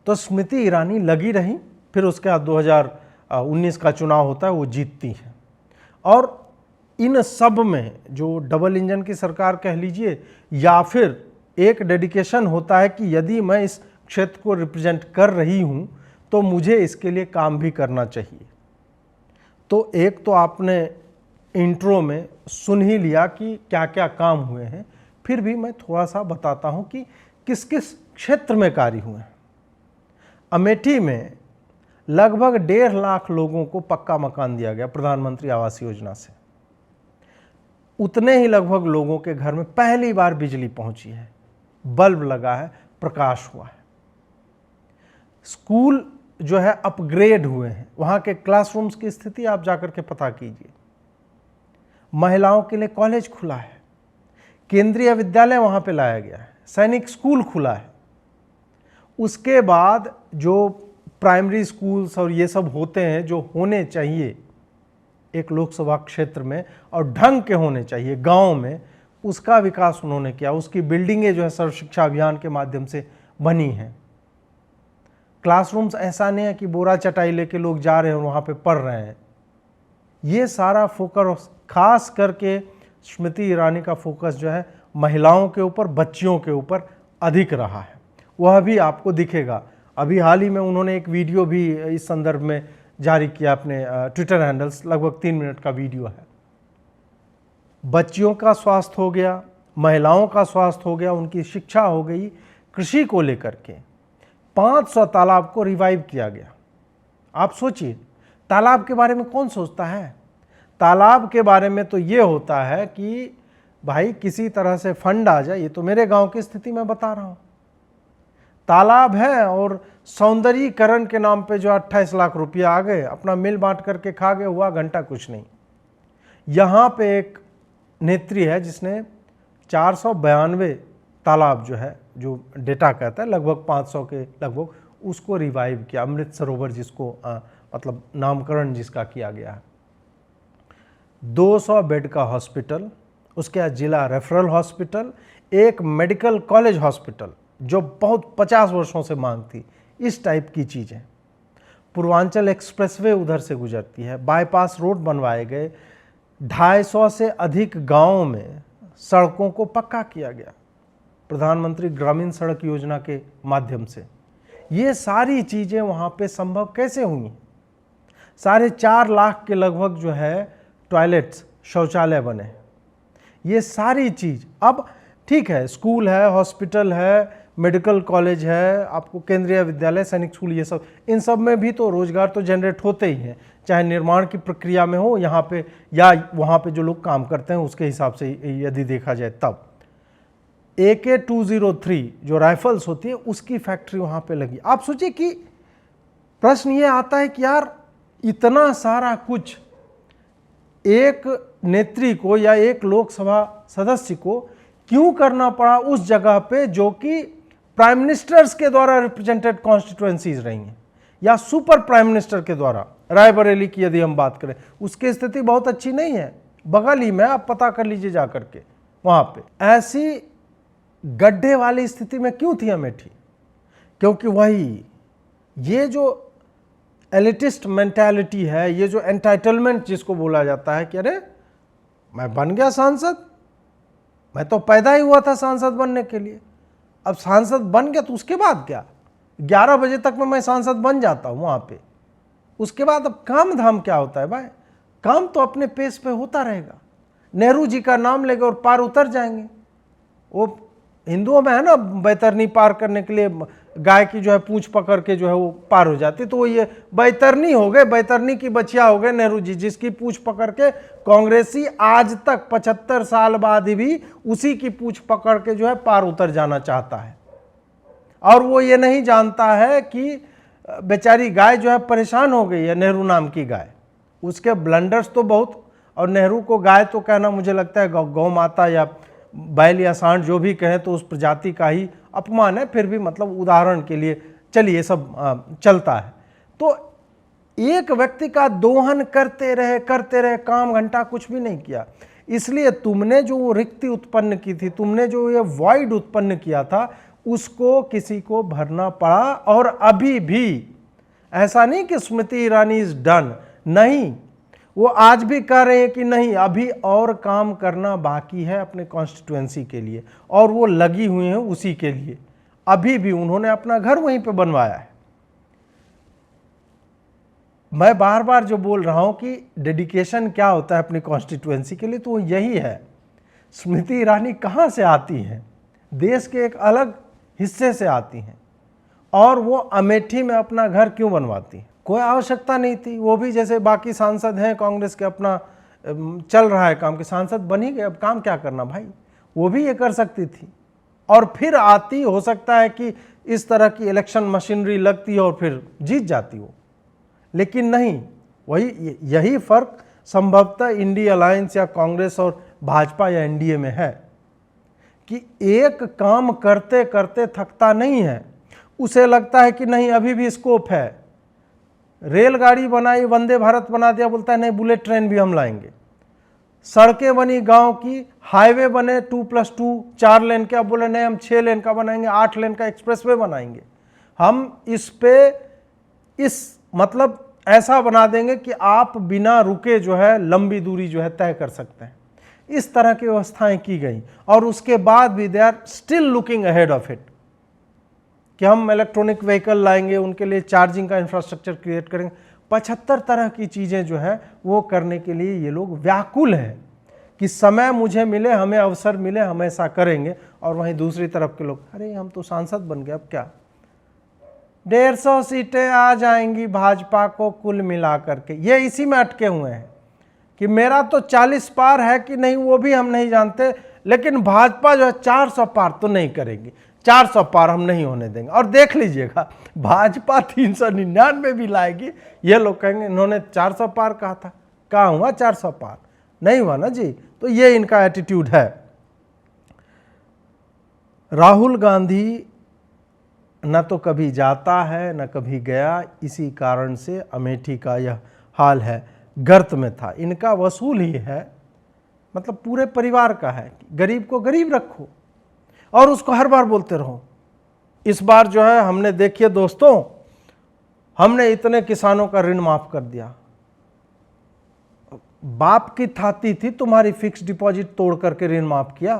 तो स्मृति ईरानी लगी रही, फिर उसके बाद 2019 का चुनाव होता है, वो जीतती हैं। और इन सब में जो डबल इंजन की सरकार कह लीजिए, या फिर एक डेडिकेशन होता है कि यदि मैं इस क्षेत्र को रिप्रेजेंट कर रही हूं तो मुझे इसके लिए काम भी करना चाहिए। तो एक तो आपने इंट्रो में सुन ही लिया कि क्या क्या काम हुए हैं, फिर भी मैं थोड़ा सा बताता हूं कि किस किस क्षेत्र में कार्य हुए हैं। अमेठी में लगभग 1.5 लाख लोगों को पक्का मकान दिया गया प्रधानमंत्री आवास योजना से। उतने ही लगभग लोगों के घर में पहली बार बिजली पहुंची है, बल्ब लगा है, प्रकाश हुआ है। स्कूल जो है अपग्रेड हुए हैं, वहां के क्लासरूम्स की स्थिति आप जाकर के पता कीजिए। महिलाओं के लिए कॉलेज खुला है, केंद्रीय विद्यालय वहां पे लाया गया है, सैनिक स्कूल खुला है। उसके बाद जो प्राइमरी स्कूल्स और ये सब होते हैं जो होने चाहिए एक लोकसभा क्षेत्र में और ढंग के होने चाहिए गांव में, उसका विकास उन्होंने किया। उसकी बिल्डिंगें जो है सर्व शिक्षा अभियान के माध्यम से बनी हैं। क्लासरूम्स ऐसा नहीं है कि बोरा चटाई लेके लोग जा रहे हैं और वहाँ पे पढ़ रहे हैं। ये सारा फोकस, खास करके स्मृति ईरानी का फोकस जो है महिलाओं के ऊपर, बच्चियों के ऊपर अधिक रहा है। वह भी आपको दिखेगा। अभी हाल ही में उन्होंने एक वीडियो भी इस संदर्भ में जारी किया अपने ट्विटर हैंडल्स, लगभग 3 मिनट का वीडियो है। बच्चियों का स्वास्थ्य हो गया, महिलाओं का स्वास्थ्य हो गया, उनकी शिक्षा हो गई। कृषि को लेकर के 500 तालाब को रिवाइव किया गया। आप सोचिए, तालाब के बारे में कौन सोचता है? तालाब के बारे में तो ये होता है कि भाई किसी तरह से फंड आ जाए। ये तो मेरे गांव की स्थिति मैं बता रहा हूं। तालाब है और सौंदर्यीकरण के नाम पे जो 28 लाख रुपया आ गए, अपना मिल बांट करके खा गए, हुआ घंटा कुछ नहीं। यहाँ पे एक नेत्री है जिसने 492 तालाब जो है, जो डेटा कहता है लगभग 500 के लगभग, उसको रिवाइव किया। अमृत सरोवर जिसको मतलब नामकरण जिसका किया गया है। 200 बेड का हॉस्पिटल, उसके बाद जिला रेफरल हॉस्पिटल, एक मेडिकल कॉलेज हॉस्पिटल जो बहुत 50 वर्षों से मांग थी, इस टाइप की चीज़ें। पूर्वांचल एक्सप्रेसवे उधर से गुजरती है, बाईपास रोड बनवाए गए, 250 से अधिक गांवों में सड़कों को पक्का किया गया प्रधानमंत्री ग्रामीण सड़क योजना के माध्यम से। ये सारी चीज़ें वहाँ पे संभव कैसे हुई? 4.5 लाख के लगभग जो है टॉयलेट्स, शौचालय बने। ये सारी चीज़ अब ठीक है, स्कूल है, हॉस्पिटल है, मेडिकल कॉलेज है, आपको केंद्रीय विद्यालय, सैनिक स्कूल, ये सब, इन सब में भी तो रोजगार तो जनरेट होते ही हैं, चाहे निर्माण की प्रक्रिया में हो यहाँ पे या वहाँ पे जो लोग काम करते हैं उसके हिसाब से यदि देखा जाए तब। AK-203 जो राइफल्स होती है उसकी फैक्ट्री वहाँ पे लगी। आप सोचिए कि प्रश्न ये आता है कि यार इतना सारा कुछ एक नेत्री को या एक लोकसभा सदस्य को क्यों करना पड़ा उस जगह पे जो कि प्राइम मिनिस्टर्स के द्वारा रिप्रेजेंटेड कॉन्स्टिट्यूएंसीज रही हैं, या सुपर प्राइम मिनिस्टर के द्वारा। रायबरेली की यदि हम बात करें, उसकी स्थिति बहुत अच्छी नहीं है, बगल ही में, आप पता कर लीजिए जा करके। वहां पे ऐसी गड्ढे वाली स्थिति में क्यों थी अमेठी? क्योंकि वही ये जो एलिटिस्ट मेंटालिटी है, ये जो एंटाइटलमेंट जिसको बोला जाता है कि अरे मैं बन गया सांसद, मैं तो पैदा ही हुआ था सांसद बनने के लिए, अब सांसद बन गया तो उसके बाद क्या? 11 बजे तक में मैं सांसद बन जाता हूं वहां पे, उसके बाद अब काम धाम क्या होता है भाई? काम तो अपने पेस पे होता रहेगा। नेहरू जी का नाम लेंगे और पार उतर जाएंगे। वो हिंदुओं में है ना, बैतरनी पार करने के लिए गाय की जो है पूंछ पकड़ के जो है वो पार हो जाती, तो वो ये बैतरनी हो गए, बैतरनी की बचिया हो गए नेहरू जी, जिसकी पूंछ पकड़ के कांग्रेसी आज तक 75 साल बाद भी उसी की पूंछ पकड़ के जो है पार उतर जाना चाहता है। और वो ये नहीं जानता है कि बेचारी गाय जो है परेशान हो गई है, नेहरू नाम की गाय। उसके ब्लंडर्स तो बहुत, और नेहरू को गाय तो कहना मुझे लगता है गौ माता या बैल या सांड जो भी कहें तो उस प्रजाति का ही अपमान है, फिर भी मतलब उदाहरण के लिए चलिए सब चलता है। तो एक व्यक्ति का दोहन करते रहे, काम घंटा कुछ भी नहीं किया। इसलिए तुमने जो वो रिक्ति उत्पन्न की थी, तुमने जो ये वॉइड उत्पन्न किया था, उसको किसी को भरना पड़ा। और अभी भी ऐसा नहीं कि स्मृति ईरानी इज डन, नहीं, वो आज भी कह रहे हैं कि नहीं, अभी और काम करना बाकी है अपने कॉन्स्टिट्यूएंसी के लिए, और वो लगी हुई हैं उसी के लिए। अभी भी उन्होंने अपना घर वहीं पे बनवाया है। मैं बार बार जो बोल रहा हूं कि डेडिकेशन क्या होता है अपनी कॉन्स्टिट्यूएंसी के लिए, तो वो यही है। स्मृति ईरानी कहाँ से आती हैं? देश के एक अलग हिस्से से आती हैं, और वो अमेठी में अपना घर क्यों बनवाती हैं? कोई आवश्यकता नहीं थी। वो भी जैसे बाकी सांसद हैं कांग्रेस के, अपना चल रहा है काम, के सांसद बन ही गए, अब काम क्या करना भाई, वो भी ये कर सकती थी। और फिर आती, हो सकता है कि इस तरह की इलेक्शन मशीनरी लगती है और फिर जीत जाती हो, लेकिन नहीं। वही यही फर्क संभवतः इंडिया अलायंस या कांग्रेस और भाजपा या एनडीए में है कि एक काम करते करते थकता नहीं है, उसे लगता है कि नहीं अभी भी स्कोप है। रेलगाड़ी बनाई, वंदे भारत बना दिया, बोलता है नहीं बुलेट ट्रेन भी हम लाएंगे। सड़कें बनी गांव की, हाईवे बने 2+2 4 लेन के, अब बोले नहीं हम 6 लेन का बनाएंगे, 8 लेन का एक्सप्रेसवे बनाएंगे। हम इस पे मतलब ऐसा बना देंगे कि आप बिना रुके जो है लंबी दूरी जो है तय कर सकते हैं। इस तरह की व्यवस्थाएं की गई, और उसके बाद भी they are still looking ahead of it कि हम इलेक्ट्रॉनिक व्हीकल लाएंगे, उनके लिए चार्जिंग का इंफ्रास्ट्रक्चर क्रिएट करेंगे। 75 तरह की चीज़ें जो है वो करने के लिए ये लोग व्याकुल हैं कि समय मुझे मिले, हमें अवसर मिले, हम ऐसा करेंगे। और वहीं दूसरी तरफ के लोग, अरे हम तो सांसद बन गए, अब क्या 150 सीटें आ जाएंगी भाजपा को कुल मिला करके। ये इसी में अटके हुए हैं कि मेरा तो 40 पार है कि नहीं वो भी हम नहीं जानते, लेकिन भाजपा जो है 400 पार तो नहीं करेगी, 400 पार हम नहीं होने देंगे। और देख लीजिएगा भाजपा 399 भी लाएगी, ये लोग कहेंगे इन्होंने 400 पार कहा था, कहाँ हुआ 400 पार, नहीं हुआ ना जी। तो ये इनका एटीट्यूड है। राहुल गांधी न तो कभी जाता है न कभी गया, इसी कारण से अमेठी का यह हाल है। गर्त में था, इनका वसूल ही है, मतलब पूरे परिवार का है। गरीब को गरीब रखो और उसको हर बार बोलते रहो। इस बार जो है हमने, देखिए दोस्तों, हमने इतने किसानों का ऋण माफ कर दिया। बाप की थाती थी तुम्हारी फिक्स डिपॉजिट तोड़ करके ऋण माफ किया।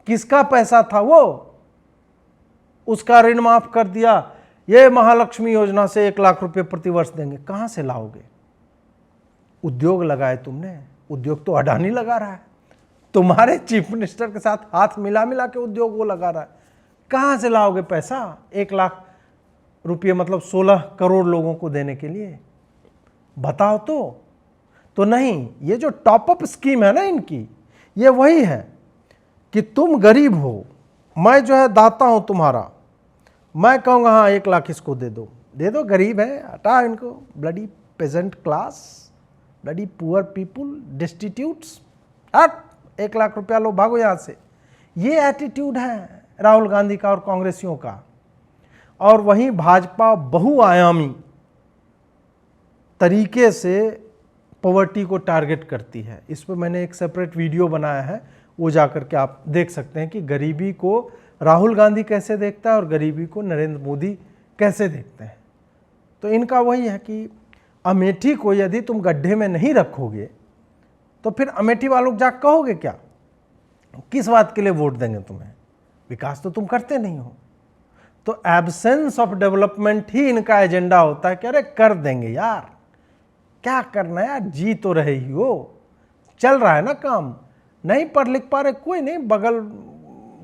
किसका पैसा था वो, उसका ऋण माफ कर दिया। ये महालक्ष्मी योजना से 1 लाख रुपए प्रतिवर्ष देंगे, कहां से लाओगे? उद्योग लगाए तुमने, उद्योग तो अडानी लगा रहा है, तुम्हारे चीफ मिनिस्टर के साथ हाथ मिला मिला के उद्योग वो लगा रहा है। कहां से लाओगे पैसा 1 लाख रुपये, मतलब 16 करोड़ लोगों को देने के लिए? बताओ तो नहीं। ये जो टॉपअप स्कीम है ना इनकी, ये वही है कि तुम गरीब हो, मैं जो है दाता हूं तुम्हारा, मैं कहूँगा हाँ 1 लाख इसको दे दो, गरीब है, हटा इनको, bloody peasant class, bloody poor people, destitutes, हट, 1 लाख रुपया लो, भागो यहाँ से। ये एटीट्यूड है राहुल गांधी का और कांग्रेसियों का। और वहीं भाजपा बहुआयामी तरीके से पॉवर्टी को टारगेट करती है। इस पर मैंने एक सेपरेट वीडियो बनाया है, वो जाकर के आप देख सकते हैं कि गरीबी को राहुल गांधी कैसे देखता है और गरीबी को नरेंद्र मोदी कैसे देखते हैं। तो इनका वही है कि अमेठी को यदि तुम गड्ढे में नहीं रखोगे तो फिर अमेठी वालों को जा कहोगे क्या, किस बात के लिए वोट देंगे तुम्हें? विकास तो तुम करते नहीं हो। तो एब्सेंस ऑफ डेवलपमेंट ही इनका एजेंडा होता है कि अरे कर देंगे यार, क्या करना है यार, जी तो रहे ही हो, चल रहा है ना काम, नहीं पढ़ लिख पा रहे कोई नहीं,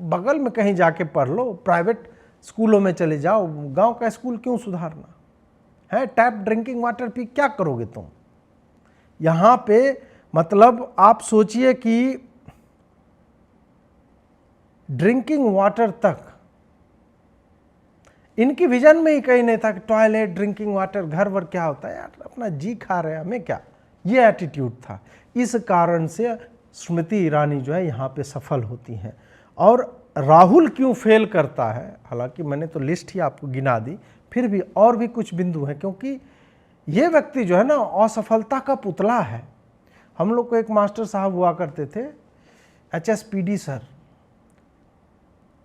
बगल में कहीं जाके पढ़ लो, प्राइवेट स्कूलों में चले जाओ, गांव का स्कूल क्यों सुधारना है? टैप ड्रिंकिंग वाटर पी क्या करोगे तुम? यहां पे मतलब आप सोचिए कि ड्रिंकिंग वाटर तक इनकी विजन में ही कहीं नहीं था कि टॉयलेट, ड्रिंकिंग वाटर, घर वर क्या होता है यार, अपना जी खा रहे हैं, हमें क्या, ये एटीट्यूड था। इस कारण से स्मृति ईरानी जो है यहाँ पे सफल होती हैं। और राहुल क्यों फेल करता है, हालांकि मैंने तो लिस्ट ही आपको गिना दी, फिर भी और भी कुछ बिंदु हैं, क्योंकि ये व्यक्ति जो है ना असफलता का पुतला है। हम लोग को एक मास्टर साहब हुआ करते थे, HSPD सर,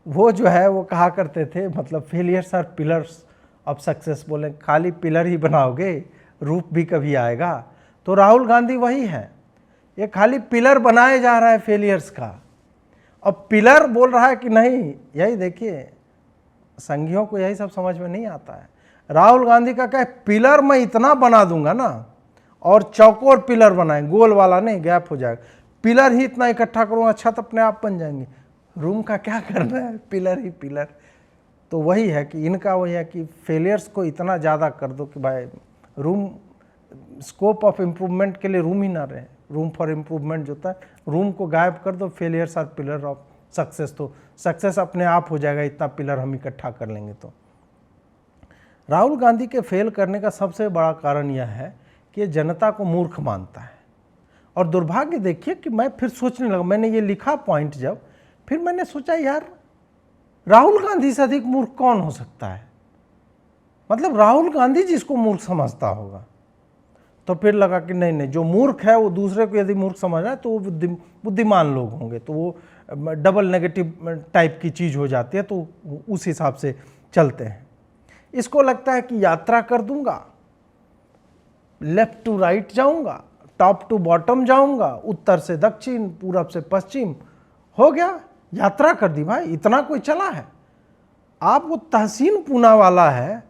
वो जो है वो कहा करते थे, मतलब failures are pillars of success, बोले खाली पिलर ही बनाओगे रूप भी कभी आएगा। तो राहुल गांधी वही है, ये खाली पिलर बनाए जा रहा है फेलियर्स का, अब पिलर बोल रहा है कि नहीं। यही देखिए, संघियों को यही सब समझ में नहीं आता है। राहुल गांधी का क्या है, पिलर मैं इतना बना दूंगा ना, और चौकोर पिलर बनाए, गोल वाला नहीं, गैप हो जाएगा, पिलर ही इतना इकट्ठा करूंगा, छत अपने आप बन जाएंगे। रूम का क्या करना है, पिलर ही पिलर। तो वही है कि इनका वही है कि फेलियर्स को इतना ज़्यादा कर दो कि भाई रूम, स्कोप ऑफ इम्प्रूवमेंट के लिए रूम ही ना रहे, रूम फॉर इम्प्रूवमेंट जो होता है, रूम को गायब कर दो, failures are pillar of success, तो सक्सेस अपने आप हो जाएगा, इतना पिलर हम इकट्ठा कर लेंगे। तो राहुल गांधी के फेल करने का सबसे बड़ा कारण यह है कि जनता को मूर्ख मानता है। और दुर्भाग्य देखिए कि मैं फिर सोचने लगा, मैंने ये लिखा पॉइंट जब, फिर मैंने सोचा यार राहुल गांधी से अधिक मूर्ख कौन हो सकता है, मतलब राहुल गांधी जिसको मूर्ख समझता होगा। तो फिर लगा कि नहीं नहीं, जो मूर्ख है वो दूसरे को यदि मूर्ख समझ रहा है तो वो बुद्धिमान लोग होंगे, तो वो डबल नेगेटिव टाइप की चीज़ हो जाती है, तो उस हिसाब से चलते हैं। इसको लगता है कि यात्रा कर दूंगा, लेफ्ट टू राइट जाऊंगा, टॉप टू बॉटम जाऊंगा, उत्तर से दक्षिण, पूरब से पश्चिम, हो गया, यात्रा कर दी भाई, इतना कोई चला है। आप वो तहसीन पूना वाला है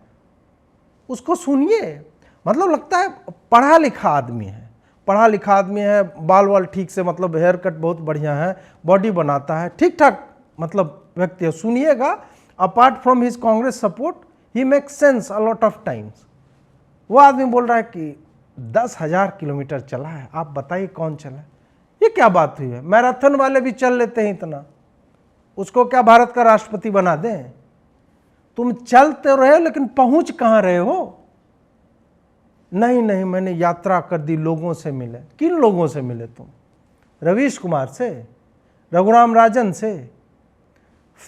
उसको सुनिए, मतलब लगता है पढ़ा लिखा आदमी है, पढ़ा लिखा आदमी है, बाल वाल ठीक से, मतलब हेयर कट बहुत बढ़िया है, बॉडी बनाता है, ठीक ठाक मतलब व्यक्ति है, सुनिएगा। Apart from his Congress support he makes sense a lot of times. वो आदमी बोल रहा है कि 10,000 किलोमीटर चला है, आप बताइए कौन चला, ये क्या बात हुई है, मैराथन वाले भी चल लेते हैं इतना, उसको क्या भारत का राष्ट्रपति बना दें। तुम चलते रहे लेकिन पहुंच कहां रहे हो। नहीं नहीं, मैंने यात्रा कर दी, लोगों से मिले। किन लोगों से मिले तुम? रवीश कुमार से, रघुराम राजन से,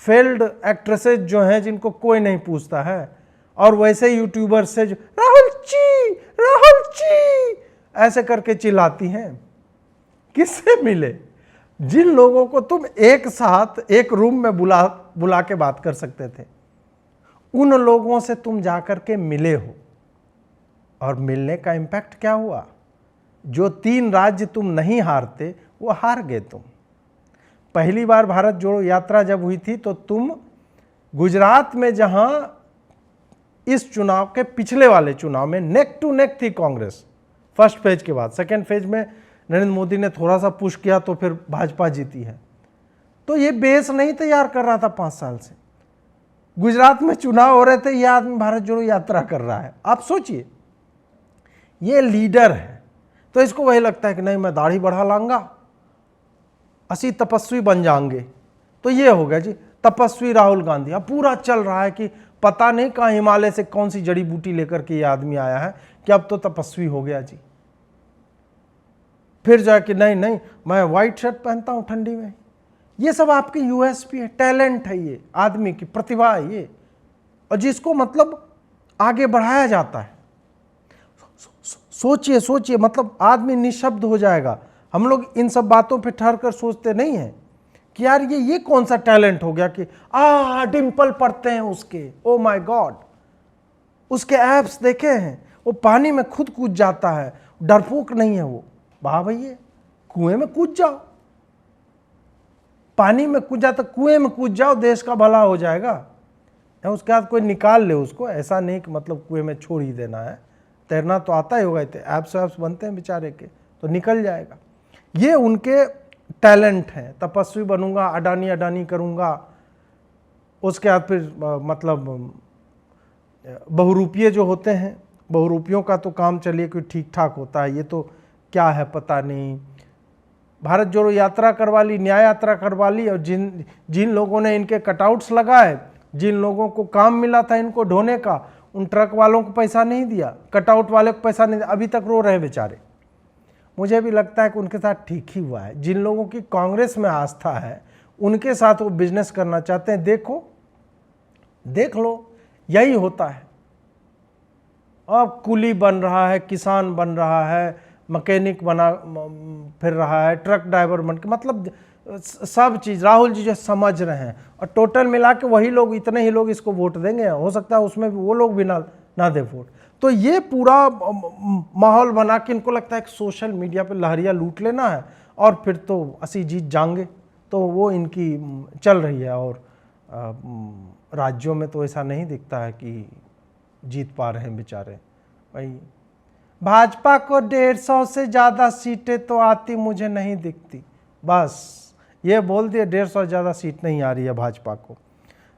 फेल्ड एक्ट्रेसेस जो हैं जिनको कोई नहीं पूछता है, और वैसे यूट्यूबर से जो राहुल जी ऐसे करके चिल्लाती हैं। किससे मिले? जिन लोगों को तुम एक साथ एक रूम में बुला के बात कर सकते थे, उन लोगों से तुम जाकर के मिले हो। और मिलने का इम्पैक्ट क्या हुआ? जो 3 राज्य तुम नहीं हारते वो हार गए तुम। पहली बार भारत जोड़ो यात्रा जब हुई थी तो तुम गुजरात में, जहां इस चुनाव के पिछले वाले चुनाव में नेक टू नेक थी कांग्रेस, फर्स्ट फेज के बाद, सेकेंड फेज में नरेंद्र मोदी ने थोड़ा सा पुश किया तो फिर भाजपा जीती है। तो ये बेस नहीं तैयार कर रहा था 5 साल से, गुजरात में चुनाव हो रहे थे, ये आदमी भारत जोड़ो यात्रा कर रहा है। आप सोचिए, ये लीडर है, तो इसको वही लगता है कि नहीं मैं दाढ़ी बढ़ा लाऊंगा, असी तपस्वी बन जाएंगे। तो ये हो गया जी तपस्वी राहुल गांधी। अब पूरा चल रहा है कि पता नहीं कहाँ हिमालय से कौन सी जड़ी बूटी लेकर के ये आदमी आया है कि अब तो तपस्वी हो गया जी। फिर जाके नहीं नहीं मैं व्हाइट शर्ट पहनता हूँ ठंडी में। ये सब आपकी यूएसपी है, टैलेंट है, ये आदमी की प्रतिभा है ये, और जिसको मतलब आगे बढ़ाया जाता है। सोचिए सोचिए, मतलब आदमी निशब्द हो जाएगा। हम लोग इन सब बातों पे ठहर कर सोचते नहीं हैं कि यार ये कौन सा टैलेंट हो गया कि डिंपल पड़ते हैं उसके, ओ माय गॉड, उसके एप्स देखे हैं, वो पानी में खुद कूद जाता है, डरपोक नहीं है वो। वाह भैया, कुएं में कूद जाओ, पानी में कूद जाता, कुएं में कूद जाओ, देश का भला हो जाएगा। उसके बाद कोई निकाल ले उसको, ऐसा नहीं कि मतलब कुएं में छोड़ ही देना है, तैरना तो आता ही होगा, एप्स बनते हैं बेचारे के, तो निकल जाएगा। ये उनके टैलेंट है। तपस्वी बनूंगा, अडानी करूंगा, उसके बाद फिर मतलब बहुरूपिये जो होते हैं, बहुरूपियों का तो काम चलिए कोई ठीक ठाक होता है, ये तो क्या है पता नहीं। भारत जोड़ो यात्रा करवा ली, न्याय यात्रा करवा ली, और जिन लोगों ने इनके कटआउट्स लगाए, जिन लोगों को काम मिला था इनको ढोने का, उन ट्रक वालों को पैसा नहीं दिया, कटआउट वाले को पैसा नहीं दिया, अभी तक रो रहे बेचारे। मुझे भी लगता है कि उनके साथ ठीक ही हुआ है। जिन लोगों की कांग्रेस में आस्था है उनके साथ वो बिजनेस करना चाहते हैं। देख लो, यही होता है। अब कुली बन रहा है, किसान बन रहा है, मैकेनिक बना फिर रहा है, ट्रक ड्राइवर बन के, मतलब सब चीज़ राहुल जी जो समझ रहे हैं, और टोटल मिला के वही लोग, इतने ही लोग इसको वोट देंगे। हो सकता है उसमें वो लोग भी ना दे वोट। तो ये पूरा माहौल बना के इनको लगता है कि सोशल मीडिया पे लहरिया लूट लेना है और फिर तो असी जीत जाएंगे। तो वो इनकी चल रही है। और राज्यों में तो ऐसा नहीं दिखता है कि जीत पा रहे हैं बेचारे। भाई भाजपा को 150 से ज़्यादा सीटें तो आती मुझे नहीं दिखती, बस ये बोल दिए 150 से ज़्यादा सीट नहीं आ रही है भाजपा को।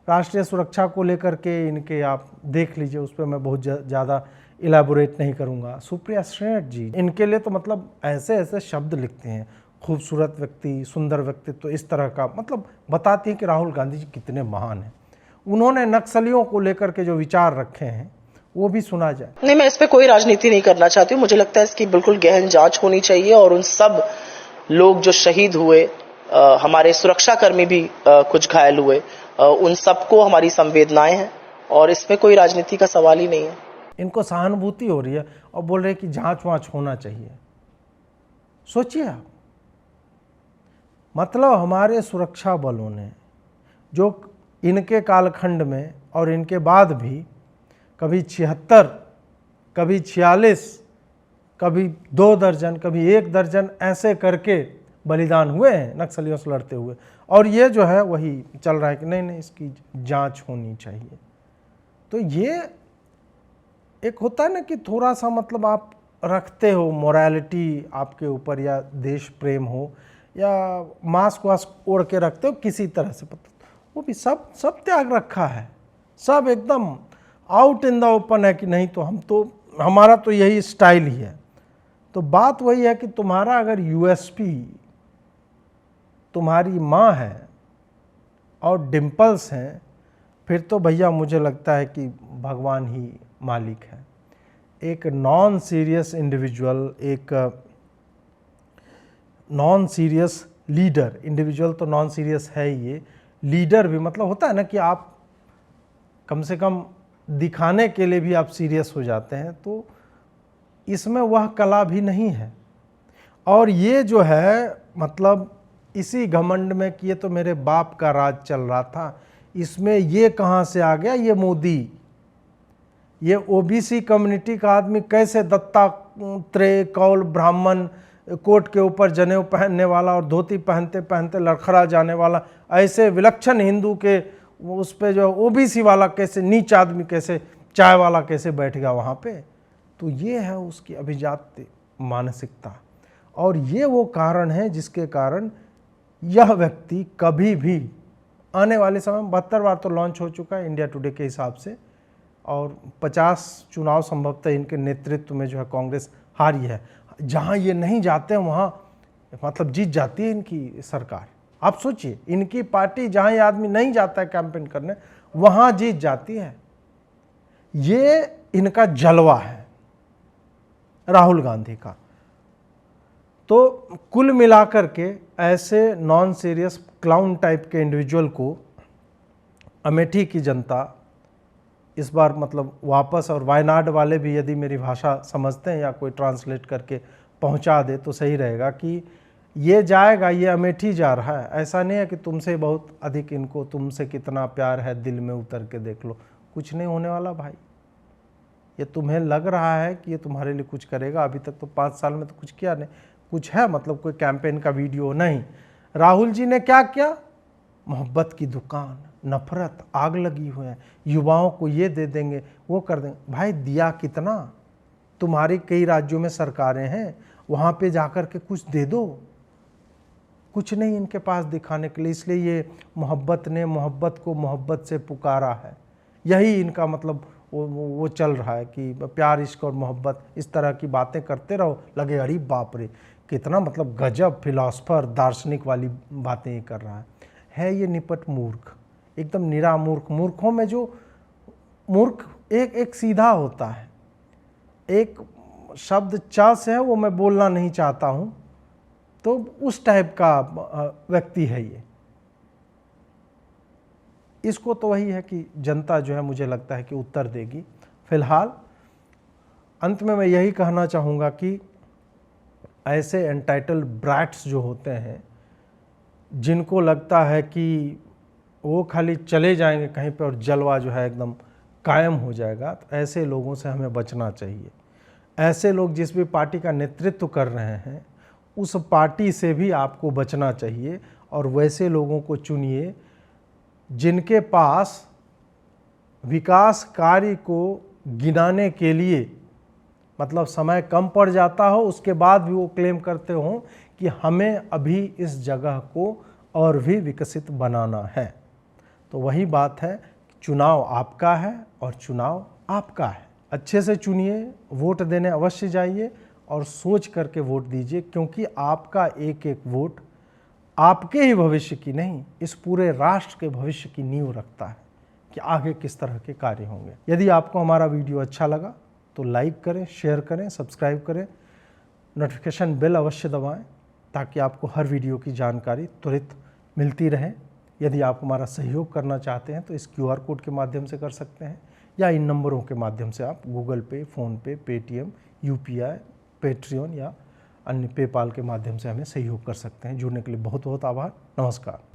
राष्ट्रीय सुरक्षा को लेकर के इनके आप देख लीजिए, उस पर मैं बहुत ज़्यादा इलेबोरेट नहीं करूँगा। सुप्रिया श्रीनाथ जी इनके लिए तो मतलब ऐसे ऐसे शब्द लिखते हैं, खूबसूरत व्यक्ति, सुंदर व्यक्तित्व, तो इस तरह का मतलब बताती हैं कि राहुल गांधी जी कितने महान हैं। उन्होंने नक्सलियों को लेकर के जो विचार रखे हैं वो भी सुना जाए। नहीं, मैं इस पे कोई राजनीति नहीं करना चाहती हूँ। मुझे लगता है इसकी बिल्कुल गहन जांच होनी चाहिए और उन सब लोग जो शहीद हुए, हमारे सुरक्षाकर्मी भी कुछ घायल हुए, उन सबको हमारी संवेदनाएं हैं और इसमें कोई राजनीति का सवाल ही नहीं है। इनको सहानुभूति हो रही है और बोल रहे हैं कि जांच वांच होना चाहिए। सोचिए आप, मतलब हमारे सुरक्षा बलों ने जो इनके कालखंड में और इनके बाद भी कभी 76, कभी 46, कभी 2 दर्जन, कभी 1 दर्जन ऐसे करके बलिदान हुए हैं नक्सलियों से लड़ते हुए, और ये जो है वही चल रहा है कि नहीं नहीं इसकी जांच होनी चाहिए। तो ये एक होता है ना कि थोड़ा सा मतलब आप रखते हो मोरालिटी आपके ऊपर, या देश प्रेम हो, या मास्क वास्क ओढ़ के रखते हो किसी तरह से, वो भी सब त्याग रखा है, सब एकदम आउट इन द ओपन है कि नहीं तो हमारा तो यही स्टाइल ही है। तो बात वही है कि तुम्हारा अगर यूएसपी तुम्हारी माँ है और डिम्पल्स हैं, फिर तो भैया मुझे लगता है कि भगवान ही मालिक है। एक नॉन सीरियस इंडिविजुअल, एक नॉन सीरियस लीडर, इंडिविजुअल तो नॉन सीरियस है ही, ये लीडर भी मतलब होता है ना कि आप कम से कम दिखाने के लिए भी आप सीरियस हो जाते हैं, तो इसमें वह कला भी नहीं है। और ये जो है मतलब इसी घमंड में कि ये तो मेरे बाप का राज चल रहा था, इसमें ये कहाँ से आ गया ये मोदी, ये ओबीसी कम्युनिटी का आदमी कैसे दत्तात्रेय कौल ब्राह्मण, कोट के ऊपर जनेऊ पहनने वाला और धोती पहनते पहनते लड़खड़ा जाने वाला, ऐसे विलक्षण हिंदू के उस पे जो ओबीसी वाला कैसे नीच आदमी, कैसे चाय वाला कैसे बैठ गया वहाँ पे। तो ये है उसकी अभिजात मानसिकता, और ये वो कारण है जिसके कारण यह व्यक्ति कभी भी आने वाले समय में 72 बार तो लॉन्च हो चुका है इंडिया टुडे के हिसाब से, और 50 चुनाव संभवतः इनके नेतृत्व में जो है कांग्रेस हारी है। जहाँ ये नहीं जाते हैं वहाँ मतलब जीत जाती है इनकी सरकार। आप सोचिए, इनकी पार्टी जहाँ ये आदमी नहीं जाता है कैंपेन करने, वहाँ जीत जाती है। ये इनका जलवा है राहुल गांधी का। तो कुल मिलाकर के ऐसे नॉन सीरियस क्लाउन टाइप के इंडिविजुअल को अमेठी की जनता इस बार मतलब वापस, और वायनाड वाले भी यदि मेरी भाषा समझते हैं या कोई ट्रांसलेट करके पहुंचा दे तो सही रहेगा कि ये जाएगा, ये अमेठी जा रहा है। ऐसा नहीं है कि तुमसे बहुत अधिक इनको, तुमसे कितना प्यार है दिल में उतर के देख लो, कुछ नहीं होने वाला भाई। ये तुम्हें लग रहा है कि ये तुम्हारे लिए कुछ करेगा, अभी तक तो 5 साल में तो कुछ किया नहीं। कुछ है मतलब कोई कैंपेन का वीडियो नहीं। राहुल जी ने क्या किया, मोहब्बत की दुकान, नफरत, आग लगी हुई है, युवाओं को ये दे देंगे वो कर देंगे। भाई दिया कितना, तुम्हारी कई राज्यों में सरकारें हैं, वहाँ पे जाकर के कुछ दे दो। कुछ नहीं इनके पास दिखाने के लिए, इसलिए ये मोहब्बत ने मोहब्बत को मोहब्बत से पुकारा है। यही इनका मतलब वो चल रहा है कि प्यार, इश्क और मोहब्बत, इस तरह की बातें करते रहो, लगे अरे बाप रे कितना मतलब गजब फिलॉसफर दार्शनिक वाली बातें ये कर रहा है। ये निपट मूर्ख, एकदम निरा मूर्ख। मूर्खों में जो मूर्ख एक सीधा होता है, एक शब्द च से है वो मैं बोलना नहीं चाहता हूँ, तो उस टाइप का व्यक्ति है ये। इसको तो वही है कि जनता जो है मुझे लगता है कि उत्तर देगी। फिलहाल अंत में मैं यही कहना चाहूँगा कि ऐसे एंटाइटल्ड ब्रैट्स जो होते हैं, जिनको लगता है कि वो खाली चले जाएंगे कहीं पे और जलवा जो है एकदम कायम हो जाएगा, तो ऐसे लोगों से हमें बचना चाहिए। ऐसे लोग जिस भी पार्टी का नेतृत्व कर रहे हैं उस पार्टी से भी आपको बचना चाहिए, और वैसे लोगों को चुनिए जिनके पास विकास कार्य को गिनाने के लिए, मतलब समय कम पड़ जाता हो उसके बाद भी वो क्लेम करते हो कि हमें अभी इस जगह को और भी विकसित बनाना है। तो वही बात है, चुनाव आपका है और चुनाव आपका है। अच्छे से चुनिए, वोट देने अवश्य जाइए और सोच करके वोट दीजिए, क्योंकि आपका एक एक वोट आपके ही भविष्य की नहीं, इस पूरे राष्ट्र के भविष्य की नींव रखता है कि आगे किस तरह के कार्य होंगे। यदि आपको हमारा वीडियो अच्छा लगा तो लाइक करें, शेयर करें, सब्सक्राइब करें, नोटिफिकेशन बेल अवश्य दबाएं ताकि आपको हर वीडियो की जानकारी त्वरित मिलती रहे। यदि आप हमारा सहयोग करना चाहते हैं तो इस QR कोड के माध्यम से कर सकते हैं, या इन नंबरों के माध्यम से आप गूगल पे, फ़ोनपे, पेटीएम, UPI, पेट्रियन या अन्य पेपाल के माध्यम से हमें सहयोग कर सकते हैं। जुड़ने के लिए बहुत बहुत आभार। नमस्कार।